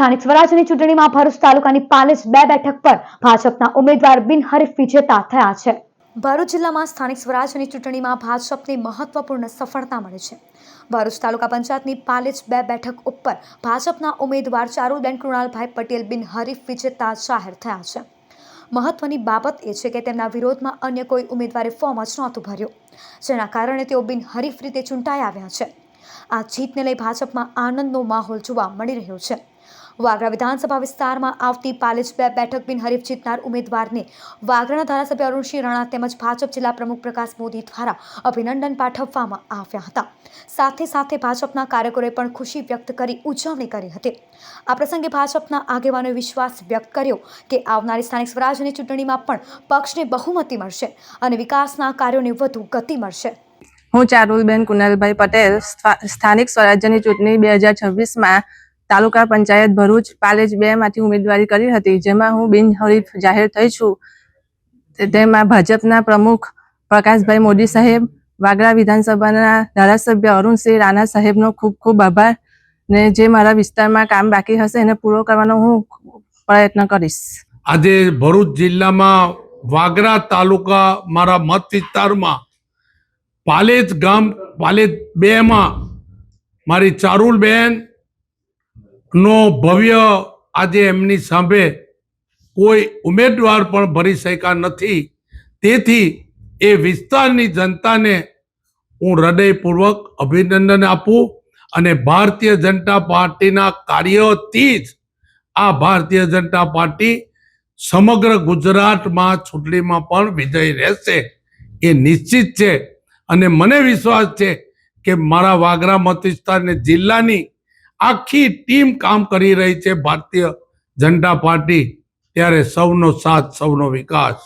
સ્થાનિક સ્વરાજ્યની ચૂંટણીમાં ભરૂચ તાલુકાની પાલેજ 2 બેઠક પર ભાજપના ઉમેદવાર બિનહરીફ વિજેતા થયા છે। ભરૂચ જિલ્લામાં સ્થાનિક સ્વરાજ્યની ચૂંટણીમાં ભાજપને મહત્વપૂર્ણ સફળતા મળી છે। ભરૂચ તાલુકા પંચાયતની પાલેજ 2 બેઠક ઉપર ભાજપના ઉમેદવાર ચારુબેન કૃણાલભાઈ પટેલ બિનહરીફ વિજેતા જાહેર થયા છે। મહત્વની બાબત એ છે કે તેમના વિરોધમાં અન્ય કોઈ ઉમેદવારે ફોર્મ જ નહોતું ભર્યું, જેના કારણે તેઓ બિનહરીફ રીતે ચૂંટાઈ આવ્યા છે। આ જીતને લઈ ભાજપમાં આનંદનો માહોલ જોવા મળી રહ્યો છે। વાગરા વિધાનસભા વિસ્તારમાં આવતી પાલેજ 2 બેઠક બિનહરીફ જીતનાર ઉમેદવારને વાગરાના ધારાસભ્ય અરુણસિંહ રાણા તેમજ ભાજપ જિલ્લા પ્રમુખ પ્રકાશ મોદી દ્વારા અભિનંદન પાઠવવામાં આવ્યા હતા। સાથે સાથે ભાજપના કાર્યકરોએ પણ ખુશી વ્યક્ત કરી ઉજવણી કરી હતી। આ પ્રસંગે ભાજપના આગેવાનોએ વિશ્વાસ વ્યક્ત કર્યો કે આવનારી સ્થાનિક સ્વરાજ્યની ચૂંટણીમાં પણ પક્ષને બહુમતી મળશે અને વિકાસના કાર્યોને વધુ ગતિ મળશે। હું ચારુલબેન કુનાલભાઈ પટેલ સ્થાનિક સ્વરાજ્યની ચૂંટણી 2026માં તાલુકા પંચાયત ભરૂચ પાલેજ 2 માંથી ઉમેદવારી કરી હતી, જેમાં હું બિનહરીફ જાહેર થઈ છું। તેમાં ભાજપના પ્રમુખ પ્રકાશભાઈ મોદી સાહેબ, વાગરા વિધાનસભાના ધારાસભ્ય અરુણસિંહ રાણા સાહેબનો ખૂબ ખૂબ આભાર ને જે મારા વિસ્તારમાં કામ બાકી હશે એને પૂરો કરવાનો હું પ્રયત્ન કરીશ। આજે ભરૂચ જિલ્લામાં વાગરા તાલુકા મારા મત વિસ્તારમાં પાલેજ ગામ પાલેજ 2માં મારી ચારુલબેન નો ભવ્ય આજે એમની સામે કોઈ ઉમેદવાર પણ ભરી શક્યા નથી। તેથી એ વિસ્તારની જનતાને હું હૃદયપૂર્વક અભિનંદન આપું અને ભારતીય જનતા પાર્ટીના કાર્યોથી જ આ ભારતીય જનતા પાર્ટી સમગ્ર ગુજરાતમાં ચૂંટણીમાં પણ વિજય રહેશે એ નિશ્ચિત છે। અને મને વિશ્વાસ છે કે મારા વાગરા મત વિસ્તારને જિલ્લાની આખી ટીમ કામ કરી રહી છે ભારતીય જનતા પાર્ટી, ત્યારે સૌનો સાથ સૌનો વિકાસ।